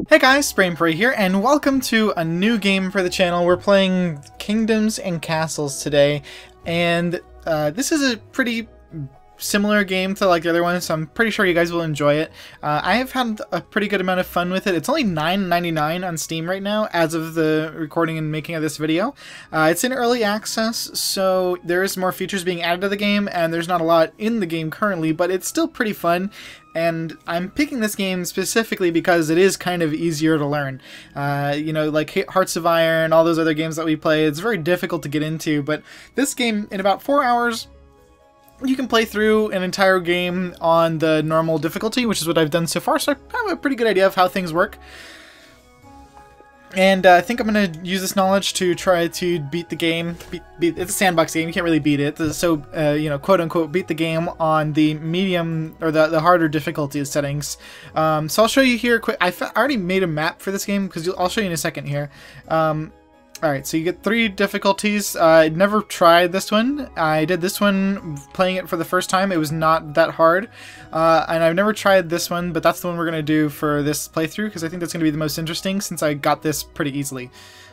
Hey guys, Sprainprey here, and welcome to a new game for the channel. We're playing Kingdoms and Castles today, and this is a pretty similar game to like the other one, so I'm pretty sure you guys will enjoy it. I have had a pretty good amount of fun with it. It's only $9.99 on Steam right now as of the recording and making of this video. It's in early access, so there's more features being added to the game, and there's not a lot in the game currently, but it's still pretty fun. And I'm picking this game specifically because it is kind of easier to learn. You know, like Hearts of Iron, all those other games that we play, it's very difficult to get into, but this game, in about 4 hours, you can play through an entire game on the normal difficulty, which is what I've done so far, so I have a pretty good idea of how things work. And I think I'm going to use this knowledge to try to beat the game. It's a sandbox game, you can't really beat it. So, you know, quote-unquote, beat the game on the medium, or the harder difficulty settings. So I'll show you here quick. I already made a map for this game, because I'll show you in a second here. Alright, so you get 3 difficulties. I never tried this one. I did this one playing it for the first time. It was not that hard. And I've never tried this one, but that's the one we're going to do for this playthrough, because I think that's going to be the most interesting since I got this pretty easily.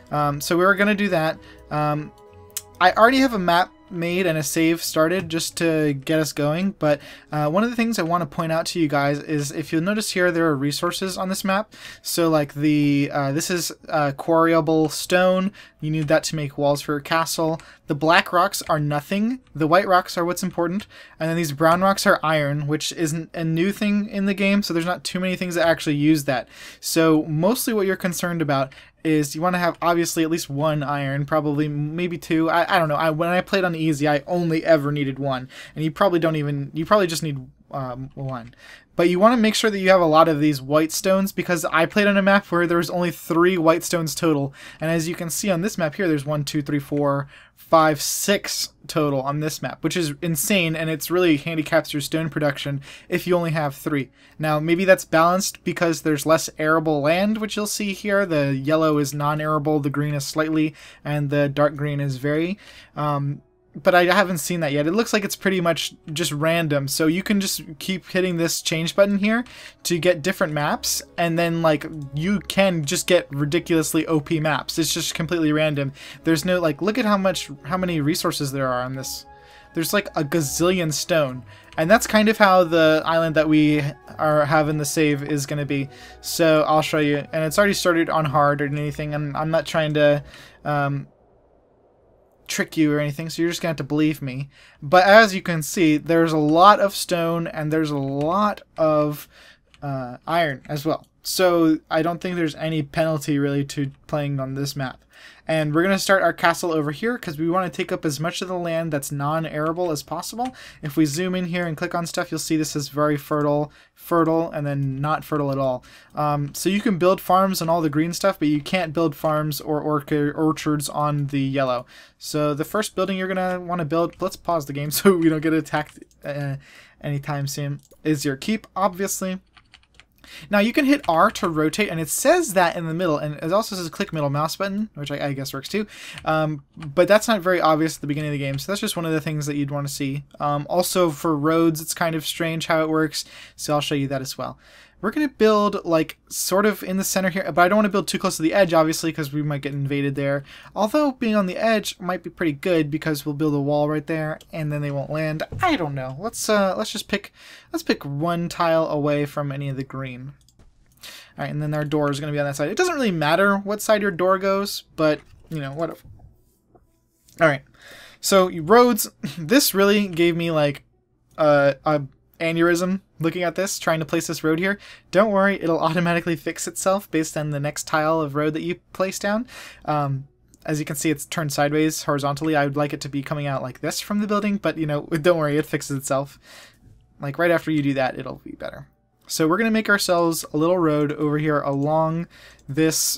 So we're going to do that. I already have a map made and a save started just to get us going, but one of the things I want to point out to you guys is, if you'll notice here, there are resources on this map. So like the this is quarryable stone. You need that to make walls for your castle. The black rocks are nothing. The white rocks are what's important, and then these brown rocks are iron, which isn't a new thing in the game, so there's not too many things that actually use that. So mostly what you're concerned about is you want to have obviously at least 1 iron, probably maybe 2. I don't know. When I played on easy, I only ever needed 1, and you probably don't even. You probably just need 1. But you want to make sure that you have a lot of these white stones, because I played on a map where there was only 3 white stones total, and as you can see on this map here, there's 1, 2, 3, 4, 5, 6 total on this map, which is insane, and it's really handicaps your stone production if you only have 3. Now, maybe that's balanced because there's less arable land, which you'll see here. The yellow is non-arable, the green is slightly, and the dark green is very. But I haven't seen that yet. It looks like it's pretty much just random, so you can just keep hitting this change button here to get different maps, and then like you can just get ridiculously OP maps. It's just completely random. There's no like, look at how many resources there are on this. There's like a gazillion stone, and that's kind of how the island that we have in the save is going to be. So I'll show you, and it's already started on hard or anything, and I'm not trying to trick you or anything, so you're just gonna have to believe me. But as you can see, there's a lot of stone and there's a lot of iron as well, so I don't think there's any penalty really to playing on this map. And we're gonna start our castle over here because we want to take up as much of the land that's non-arable as possible. If we zoom in here and click on stuff, you'll see this is very fertile, and then not fertile at all. So you can build farms on all the green stuff, but you can't build farms or orchards on the yellow. So the first building you're gonna want to build, let's pause the game so we don't get attacked anytime soon, is your keep, obviously. Now you can hit R to rotate, and it says that in the middle, and it also says click middle mouse button, which I guess works too, but that's not very obvious at the beginning of the game, so that's just one of the things that you'd want to see. Also for roads, it's kind of strange how it works, so I'll show you that as well. We're going to build like sort of in the center here, but I don't want to build too close to the edge, obviously, because we might get invaded there. Although being on the edge might be pretty good, because we'll build a wall right there and then they won't land. I don't know. Let's just pick 1 tile away from any of the green. All right, and then our door is going to be on that side. It doesn't really matter what side your door goes, but you know, whatever. All right. So roads, this really gave me like a aneurysm looking at this, trying to place this road here. Don't worry, it'll automatically fix itself based on the next tile of road that you place down. As you can see, it's turned sideways horizontally. I would like it to be coming out like this from the building, but you know, don't worry, it fixes itself. Like right after you do that, it'll be better. So we're going to make ourselves a little road over here along this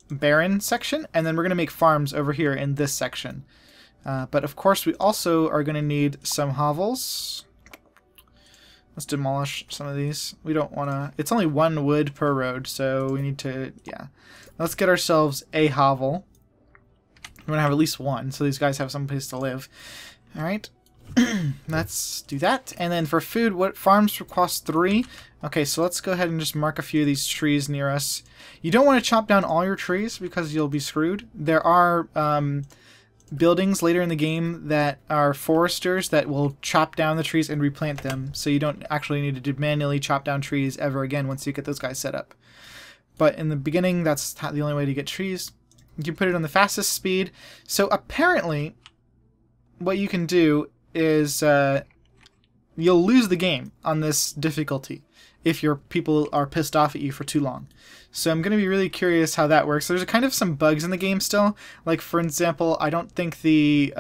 barren section, and then we're going to make farms over here in this section. But of course, we also are going to need some hovels. Let's demolish some of these. We don't want to. It's only 1 wood per road, so we need to, yeah. Let's get ourselves a hovel. We're going to have at least 1, so these guys have some place to live. Alright. Let's do that. And then for food, what farms cost 3? Okay, so let's go ahead and just mark a few of these trees near us. You don't want to chop down all your trees because you'll be screwed. There are buildings later in the game that are foresters that will chop down the trees and replant them, so you don't actually need to manually chop down trees ever again once you get those guys set up. But in the beginning, that's the only way to get trees. You can put it on the fastest speed. So apparently, what you can do is you'll lose the game on this difficulty if your people are pissed off at you for too long. So I'm going to be really curious how that works. There's kind of some bugs in the game still. Like, for example, I don't think that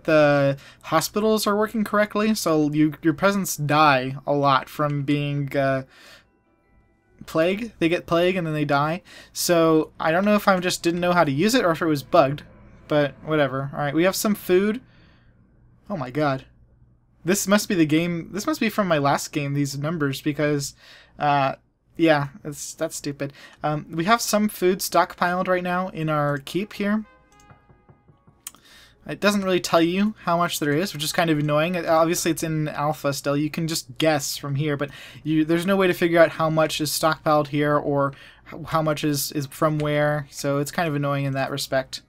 the hospitals are working correctly, so your peasants die a lot from being plague. They get plague and then they die. So I don't know if I just didn't know how to use it or if it was bugged, but whatever. Alright, we have some food. Oh my god. This must be the game. This must be from my last game, these numbers, because, yeah, that's stupid. We have some food stockpiled right now in our keep here. It doesn't really tell you how much there is, which is kind of annoying. Obviously, it's in alpha still. You can just guess from here, but there's no way to figure out how much is stockpiled here or how much is from where, so it's kind of annoying in that respect.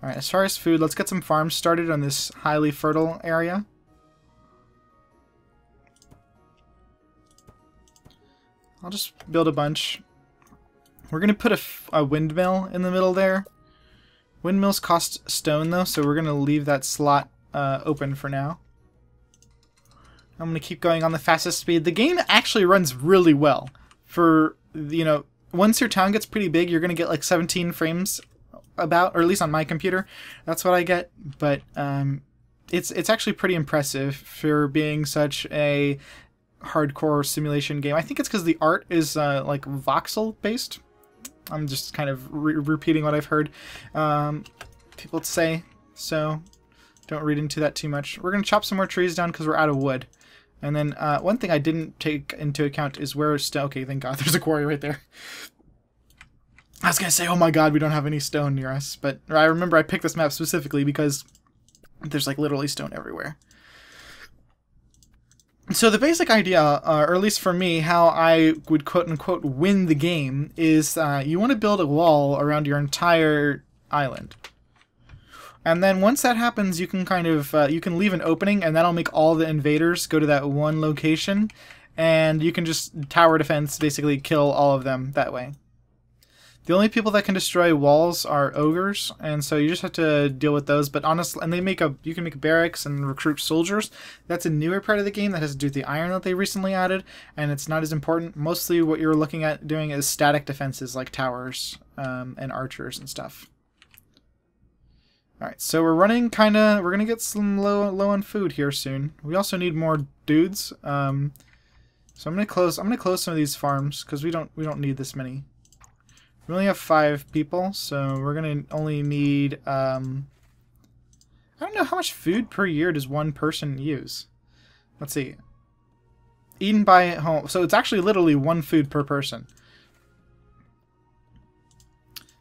Alright, as far as food, let's get some farms started on this highly fertile area. I'll just build a bunch. We're going to put a windmill in the middle there. Windmills cost stone though, so we're going to leave that slot open for now. I'm going to keep going on the fastest speed. The game actually runs really well. For, you know, once your town gets pretty big, you're going to get like 17 frames about, or at least on my computer. That's what I get, but it's actually pretty impressive for being such a hardcore simulation game. I think it's because the art is like voxel based. I'm just kind of repeating what I've heard people say, so don't read into that too much. We're going to chop some more trees down because we're out of wood. And then one thing I didn't take into account is where stone. Okay, thank God, there's a quarry right there. I was going to say, oh my god, we don't have any stone near us, but I remember I picked this map specifically because there's like literally stone everywhere. So the basic idea, or at least for me, how I would quote-unquote win the game is you want to build a wall around your entire island. And then once that happens, you can kind of, you can leave an opening, and that'll make all the invaders go to that one location, and you can just tower defense, basically kill all of them that way. The only people that can destroy walls are ogres, and so you just have to deal with those. But honestly, and you can make barracks and recruit soldiers. That's a newer part of the game that has to do with the iron that they recently added, and it's not as important. Mostly what you're looking at doing is static defenses like towers and archers and stuff. Alright, so we're gonna get some low on food here soon. We also need more dudes. So I'm gonna close some of these farms because we don't need this many. We only have 5 people, so we're gonna only need I don't know how much food per year does one person use. Let's see. Eaten by home, so it's actually literally 1 food per person.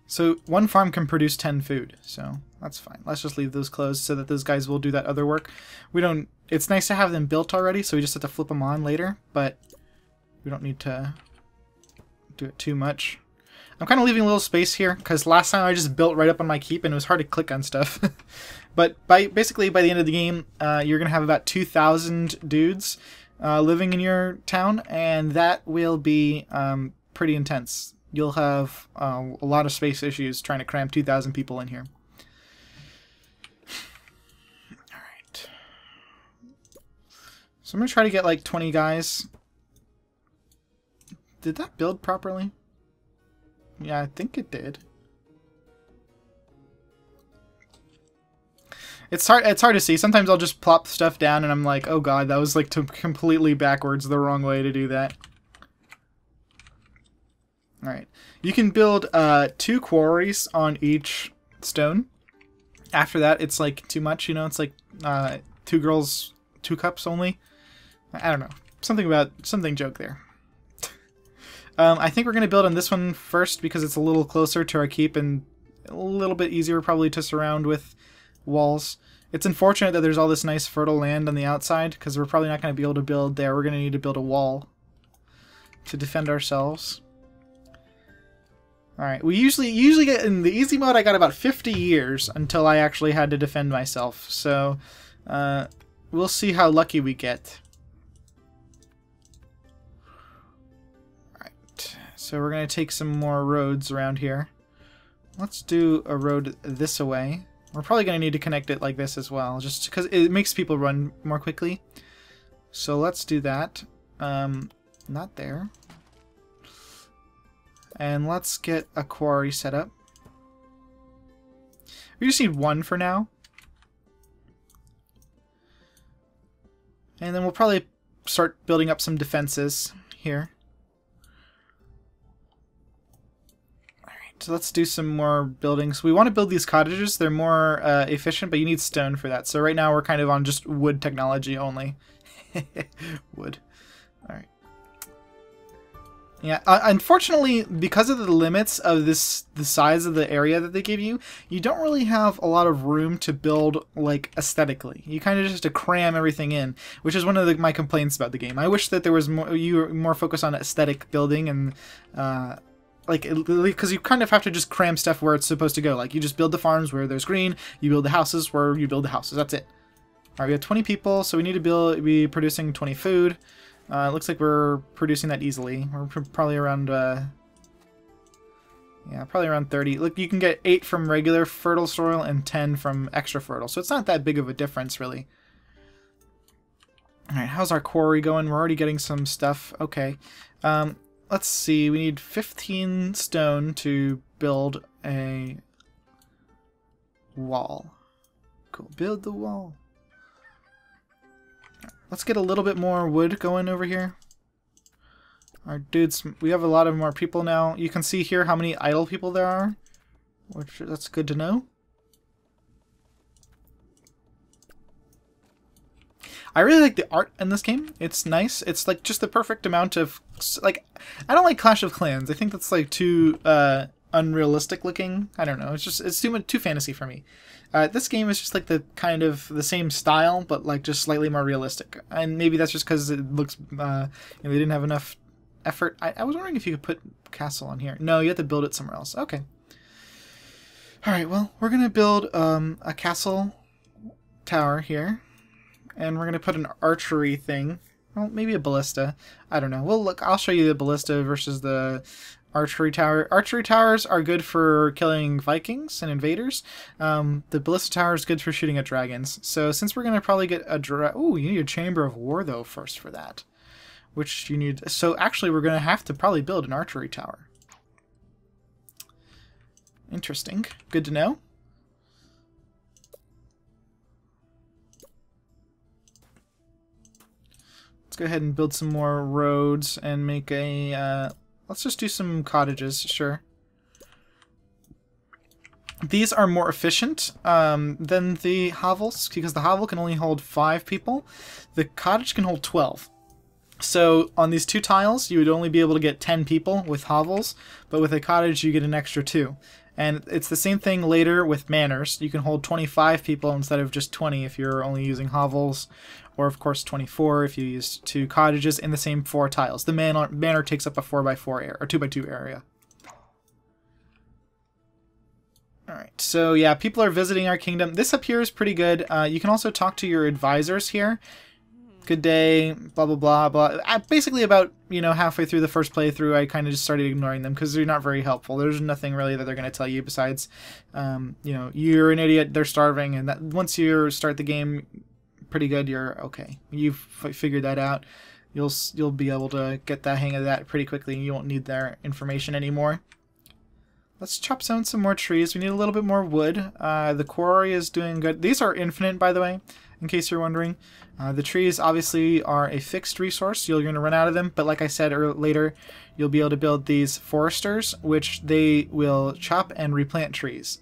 So one farm can produce 10 food, so that's fine. Let's just leave those closed so that those guys will do that other work. It's nice to have them built already, so we just have to flip them on later, but we don't need to do it too much. I'm kind of leaving a little space here, because last time I just built right up on my keep, and it was hard to click on stuff. But basically, by the end of the game, you're going to have about 2,000 dudes living in your town, and that will be pretty intense. You'll have a lot of space issues trying to cram 2,000 people in here. Alright. So I'm going to try to get like 20 guys. Did that build properly? Yeah, I think it did. It's hard to see. Sometimes I'll just plop stuff down and I'm like, oh god, that was like completely backwards, the wrong way to do that. Alright. You can build 2 quarries on each stone. After that, it's like too much, you know, it's like 2 girls, 2 cups only. I don't know. Something joke there. I think we're going to build on this one first because it's a little closer to our keep and a little bit easier probably to surround with walls. It's unfortunate that there's all this nice fertile land on the outside, because we're probably not going to be able to build there. We're going to need to build a wall to defend ourselves. Alright, we usually get, in the easy mode, I got about 50 years until I actually had to defend myself. So, we'll see how lucky we get. Alright, so we're going to take some more roads around here. Let's do a road this way. We're probably going to need to connect it like this as well, just because it makes people run more quickly. So let's do that. Not there. And let's get a quarry set up. We just need one for now. And then we'll probably start building up some defenses here. Alright, so let's do some more buildings. We want to build these cottages. They're more efficient, but you need stone for that. So right now we're kind of on just wood technology only. Wood. Alright. Yeah, unfortunately, because of the limits of the size of the area that they give you, you don't really have a lot of room to build, like, aesthetically. You kind of just have to cram everything in, which is one of my complaints about the game. I wish that there was you were more focused on aesthetic building and, because you kind of have to just cram stuff where it's supposed to go. Like, you just build the farms where there's green, you build the houses where you build the houses. That's it. Alright, we have 20 people, so we need to be producing 20 food. It looks like we're producing that easily. We're probably around, probably around 30. Look, you can get 8 from regular fertile soil and 10 from extra fertile, so it's not that big of a difference, really. Alright, how's our quarry going? We're already getting some stuff. Okay. Let's see. We need 15 stone to build a wall. Cool. Build the wall. Let's get a little bit more wood going over here. Our dudes, we have a lot of more people now. You can see here how many idle people there are, which that's good to know. I really like the art in this game. It's nice. It's like just the perfect amount of, like, I don't like Clash of Clans. I think that's like too unrealistic looking. I don't know. It's too fantasy for me. This game is just like the kind of the same style, but like just slightly more realistic. And maybe that's just because it looks, they didn't have enough effort. I was wondering if you could put castle on here. No, you have to build it somewhere else. Okay. All right. Well, we're gonna build a castle tower here, and we're gonna put an archery thing. Well, maybe a ballista. I don't know. Well, look, I'll show you the ballista versus the archery tower. Archery towers are good for killing Vikings and invaders. The ballista tower is good for shooting at dragons. So since we're going to probably get a ooh, you need a chamber of war though first for that. Which you need. So actually we're going to have to probably build an archery tower. Interesting. Good to know. Let's go ahead and build some more roads and make a let's just do some cottages, sure. These are more efficient than the hovels, because the hovel can only hold 5 people. The cottage can hold 12. So on these 2 tiles, you would only be able to get 10 people with hovels, but with a cottage you get an extra 2. And it's the same thing later with manors. You can hold 25 people instead of just 20 if you're only using hovels, or of course 24 if you use 2 cottages in the same 4 tiles. The manor takes up a 4x4 area, or 2x2 area. Alright, so yeah, people are visiting our kingdom. This up here is pretty good. You can also talk to your advisors here. Good day, blah blah blah blah. Basically about, halfway through the first playthrough I kind of just started ignoring them because they're not very helpful. There's nothing really that they're going to tell you besides, you're an idiot, they're starving, and that once you start the game pretty good, you're okay. You've figured that out. You'll be able to get the hang of that pretty quickly, and you won't need their information anymore. Let's chop down some more trees. We need a little bit more wood. The quarry is doing good. These are infinite, by the way, in case you're wondering. The trees obviously are a fixed resource. You're going to run out of them, but like I said later, you'll be able to build these foresters, which they will chop and replant trees.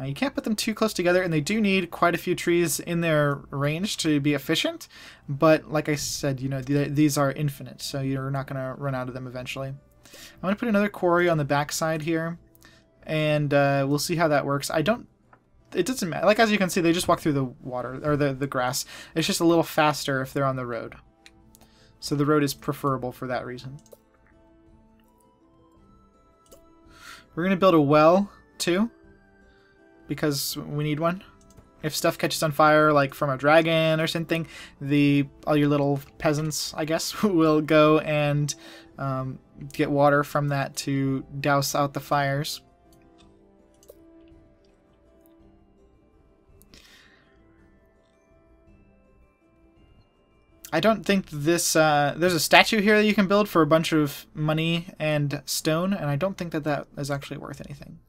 You can't put them too close together, and they do need quite a few trees in their range to be efficient, but like I said, these are infinite, so you're not going to run out of them eventually. I'm going to put another quarry on the back side here, and we'll see how that works. I don't it doesn't matter. Like, as you can see, they just walk through the water, or the grass. It's just a little faster if they're on the road. So the road is preferable for that reason. We're going to build a well, too, because we need one. If stuff catches on fire, like from a dragon or something, all your little peasants, I guess, will go and get water from that to douse out the fires. I don't think this... there's a statue here that you can build for a bunch of money and stone, and I don't think that is actually worth anything.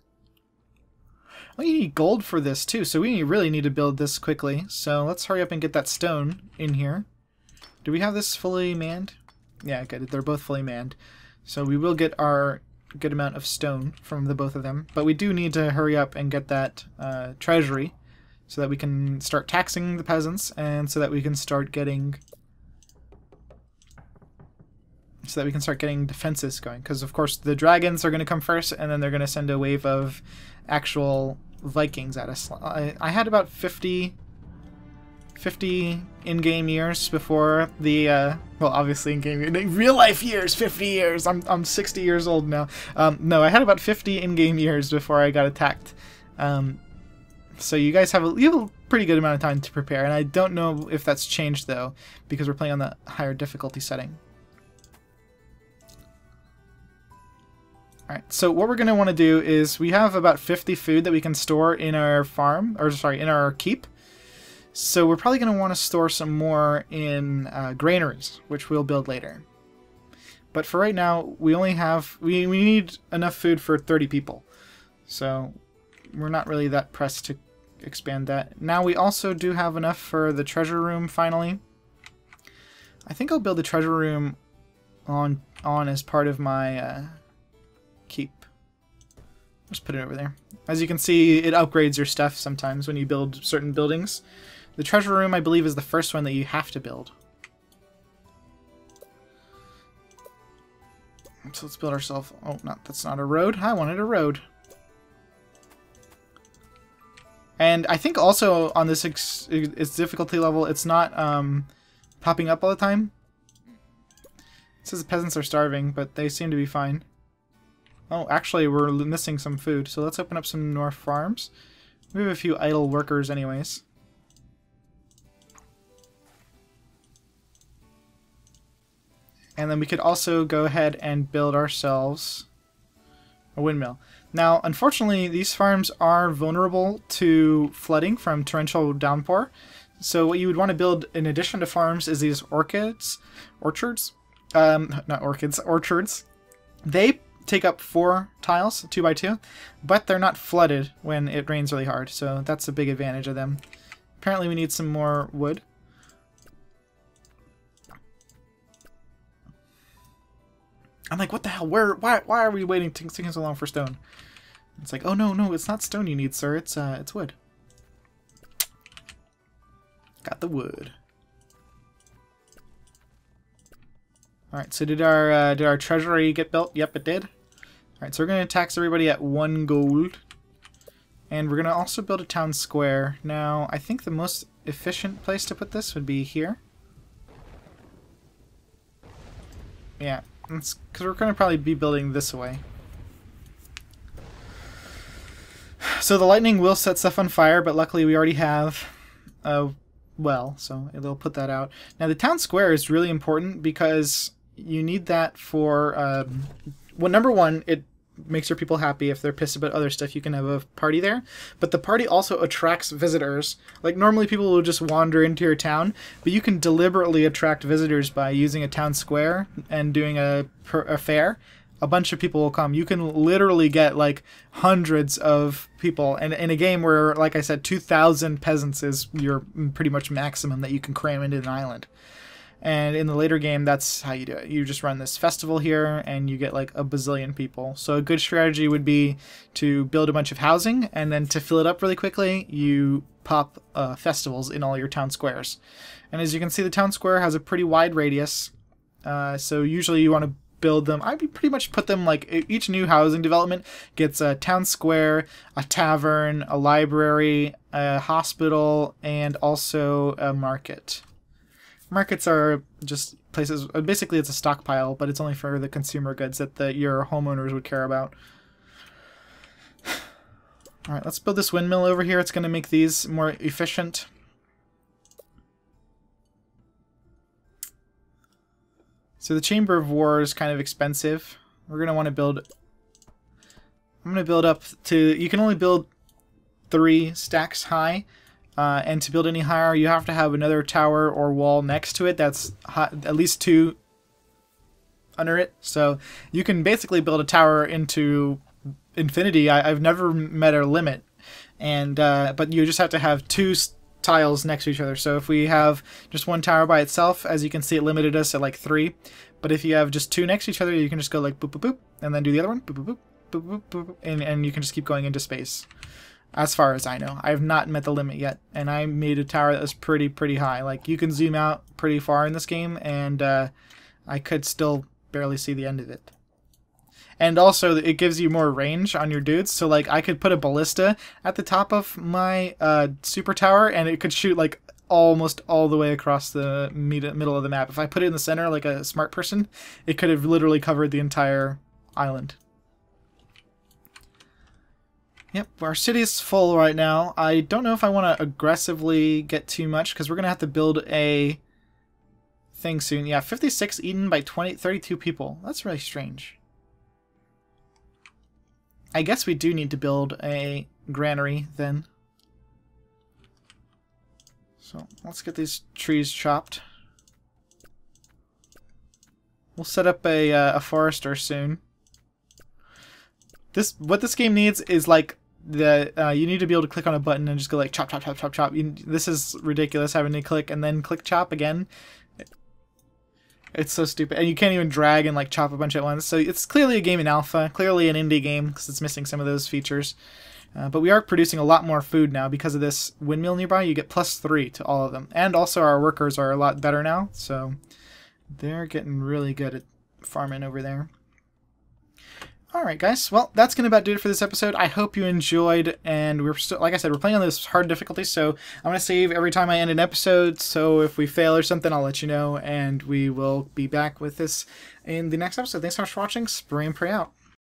Oh, you need gold for this too, so we really need to build this quickly. So let's hurry up and get that stone in here. Do we have this fully manned? Yeah, good. They're both fully manned. So we will get our good amount of stone from the both of them. But we do need to hurry up and get that treasury so that we can start taxing the peasants and so that we can start getting... defenses going. Because, of course, the dragons are going to come first, and then they're going to send a wave of actual Vikings at us. I had about 50 in-game years before the... well, obviously in real-life years, 50 years. I'm 60 years old now. No, I had about 50 in-game years before I got attacked. So you guys have a pretty good amount of time to prepare, and I don't know if that's changed, though, because we're playing on the higher difficulty setting. Alright, so what we're going to want to do is we have about 50 food that we can store in our farm, or sorry, in our keep. So we're probably going to want to store some more in granaries, which we'll build later. But for right now, we only have, we need enough food for 30 people. So we're not really that pressed to expand that. Now we also do have enough for the treasure room finally. I think I'll build the treasure room on as part of my... keep. Just put it over there. As you can see, it upgrades your stuff sometimes when you build certain buildings. The treasure room, I believe, is the first one that you have to build. So let's build ourselves... oh, that's not a road. I wanted a road. And I think also on this its difficulty level, it's not popping up all the time. It says the peasants are starving, but they seem to be fine. Oh, actually, we're missing some food, so let's open up some more farms. We have a few idle workers anyways. And then we could also go ahead and build ourselves a windmill. Now, unfortunately, these farms are vulnerable to flooding from torrential downpour. So what you would want to build in addition to farms is these orchards. Not orchids, orchards. They take up 4 tiles, 2 by 2, but they're not flooded when it rains really hard, so that's a big advantage of them. Apparently we need some more wood. I'm like, what the hell? Why are we waiting taking so long for stone? It's like, oh no, it's not stone you need, sir. It's wood. Got the wood. All right, so did our treasury get built? Yep, it did. All right, so we're going to tax everybody at 1 gold. And we're going to also build a town square. Now, I think the most efficient place to put this would be here. Yeah, because we're going to probably be building this way. So the lightning will set stuff on fire, but luckily we already have a well, so it'll put that out. Now, the town square is really important because you need that for... well, number one, it makes your people happy. If they're pissed about other stuff, you can have a party there. But the party also attracts visitors. Like, normally people will just wander into your town, but you can deliberately attract visitors by using a town square and doing a fair. A bunch of people will come. You can literally get, like, hundreds of people. And in a game where, like I said, 2,000 peasants is your pretty much maximum that you can cram into an island. And in the later game, that's how you do it. You just run this festival here, and you get like a bazillion people. So a good strategy would be to build a bunch of housing, and then to fill it up really quickly, you pop festivals in all your town squares. And as you can see, the town square has a pretty wide radius. So usually you want to build them. I pretty much put them like each new housing development gets a town square, a tavern, a library, a hospital, and also a market. Markets are just places, basically it's a stockpile, but it's only for the consumer goods that your homeowners would care about. Alright, let's build this windmill over here. It's going to make these more efficient. So the Chamber of War is kind of expensive. We're going to want to build... I'm going to build up to... You can only build 3 stacks high. And to build any higher, you have to have another tower or wall next to it that's at least 2 under it. So you can basically build a tower into infinity. I've never met a limit, and but you just have to have 2 tiles next to each other. So if we have just 1 tower by itself, as you can see, it limited us at like 3. But if you have just 2 next to each other, you can just go like boop boop boop, and then do the other one boop boop boop boop boop boop, and you can just keep going into space. As far as I know, I have not met the limit yet, and I made a tower that was pretty high. Like, you can zoom out pretty far in this game, and I could still barely see the end of it. And also, it gives you more range on your dudes, so like I could put a ballista at the top of my super tower, and it could shoot like almost all the way across the middle of the map. If I put it in the center like a smart person, it could have literally covered the entire island. Yep, our city is full right now. I don't know if I want to aggressively get too much, because we're going to have to build a thing soon. Yeah, 56 eaten by 32 people. That's really strange. I guess we do need to build a granary then. So let's get these trees chopped. We'll set up a forester soon. What this game needs is like you need to be able to click on a button and just go like chop chop chop chop chop. This is ridiculous, having to click and then click chop again. It's so stupid, and you can't even drag and like chop a bunch at once. So it's clearly a game in alpha, clearly an indie game because it's missing some of those features. But we are producing a lot more food now because of this windmill nearby. You get +3 to all of them, and also our workers are a lot better now, so they're getting really good at farming over there. Alright guys, well, that's going to about do it for this episode. I hope you enjoyed, and we're still, like I said, we're playing on this hard difficulty, so I'm going to save every time I end an episode, so if we fail or something, I'll let you know, and we will be back with this in the next episode. Thanks so much for watching. Spray and pray out.